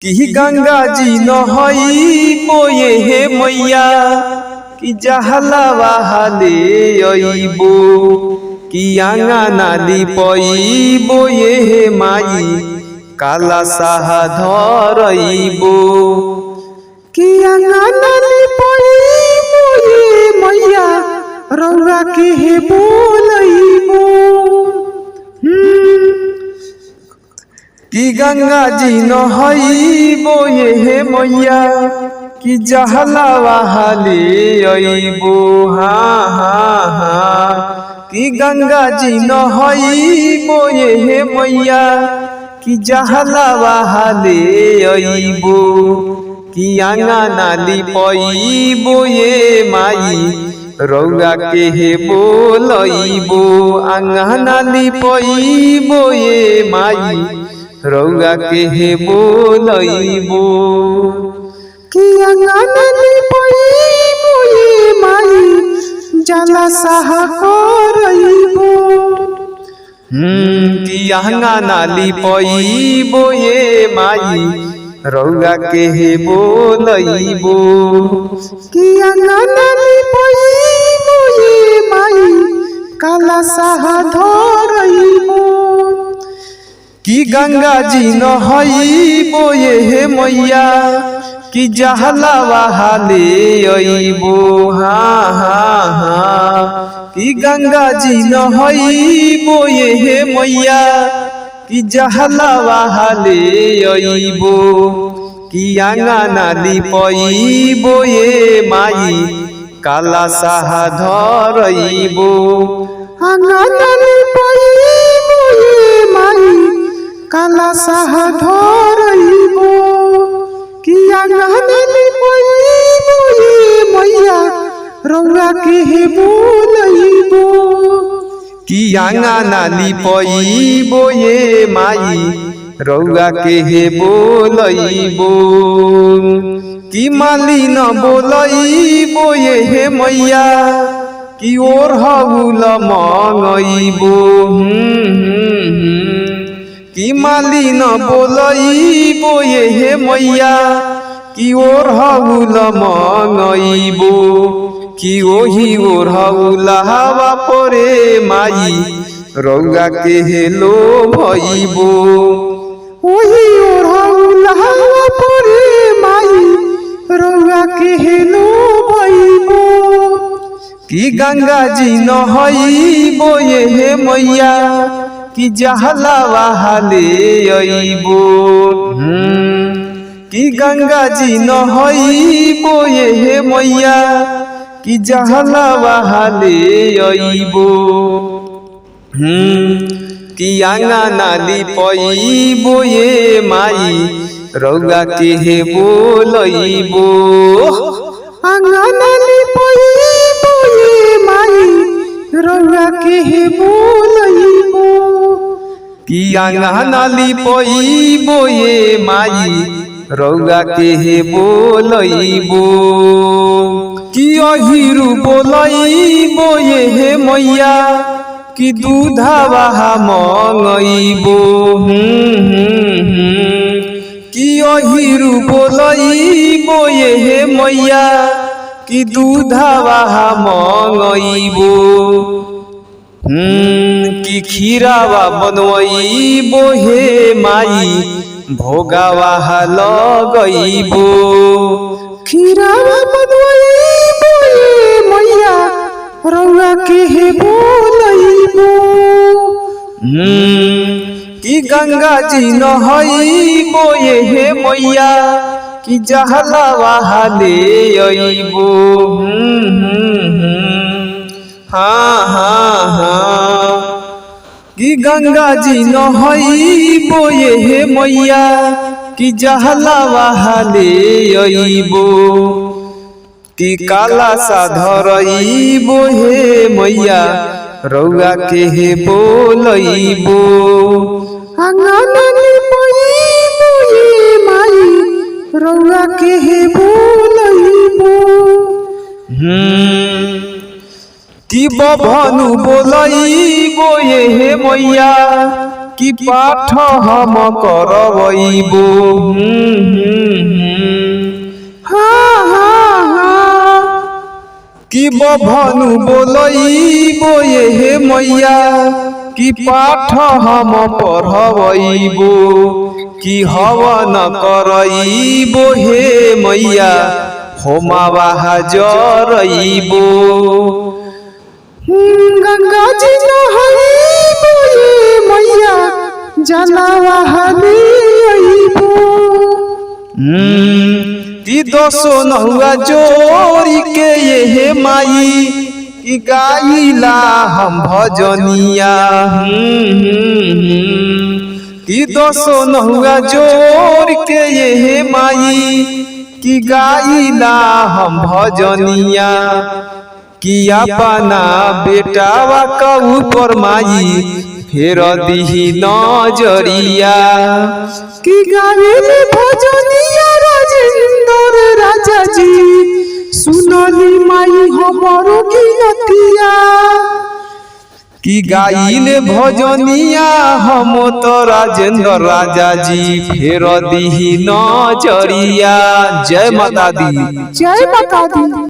कि गंगा जी नहई बोये हे मैया कि जहला वहाले अइबो कि आंगा नाली पई बोये हे माई काला साहा धरइबो कि आंगा नाली पई बोये मैया रउआ के हे बोलइबो कि गंगा जी नहई बोये हे मैया कि जहला वहाले अइबो हाँ हाँ हाँ कि गंगा जी नहई बोये हे मैया कि जहला वहाले अइबो कि आंगा नाली पई बोये माई रउआ के हे बोलइबो आंगा नाली पई बोये माई रउआ के हे बोलइबो कि आंगा नाली पई बोये माई जाला साहा करइबो कि आंगा नाली पई बोये माई रउआ के हे बोलइबो कि आंगा नाली पई बोये माई काला साहा धरइबो कि गंगा जी नहई बोये हे मैया कि जहला वहाले अइबो हाँ हाँ हाँ कि गंगा जी नहई बोये हे मैया कि जहला वहाले अइबो कि आंगा नाली पई बोये माई काला साहा धरइबो आंगा नाली पई बोये माई काला साहा धरइबो कि आंगा नाली पई बोये मैया रउआ के हे बोलइबो कि आंगा नाली पई बोये माई रउआ के हे बोलइबो कि माली न बोलइबो ये हे मैया कि ओर हउल मंगइबो कि माली न बोलइबो ये हे मैया कि ओर हउल मंगइबो कि ओही ओर हउल हवा परे माई रउआ के हे लो भइबो ओही ओर हउल हवा परे माई रउआ के हे लो भइबो कि गंगा जी नहई बोये हे मैया कि जहला वहाले अइबो कि गंगा जी नहई बोये हे मैया कि जहला वहाले अइबो कि आंगा नाली पई बोये माई रउआ के हे बोलइबो आंगा नाली पई बोये माई रउआ के हे बोलइबो कि आंगा नाली पई बोये माई रउआ के हे बोलइबो कि अहिरु बोलइबो ये हे मैया कि दूधवा मंगइबो कि अहिरु बोलइबो ये हे मैया कि दूधवा मंगइबो कि खीरावा बनवइबो हे माई भोगावा लगइबो खीरावा बनवइबो हे मैया रउआ के हे बोलइबो कि गंगा जी नहई बोये हे मैया कि जहला वहाले अइबो हाँ हाँ हाँ कि गंगा जी नहई बोये हे मैया कि जहला वहाले अइबो कि काला सा धरइबो हे मैया रउआ के हे बोलइबो आंगा नाली पई बोये माई रउआ के हे बोलइबो कि बभनु बोलइबो ये हे मैया कि पाठ हम करबो। हाँ हाँ हाँ कि बभनु बोलइबो ये मैया कि पाठ हम पढ़बो। कि हवन करइबो हे मैया होमावा जरइबो। गंगा जी नहाइबो ये मैया जलवा हलिइबो। कि दसो नहुआ जोड़ी के ये माई कि गाइला हम भजनिया। कि दसो नहुआ जोड़ के ये माई कि गाइला हम भजनिया। कि अपना बेटावा कहू पर माई फेर दिही नजरिया। कि गावे में भजनिया राजेंद्र राजा जी सुनली माई हमरो गिनतिया। कि गाइले भजनिया हम तो राजेंद्र राजा जी फेर दिही नजरिया। जय माता दी। जय माता दी।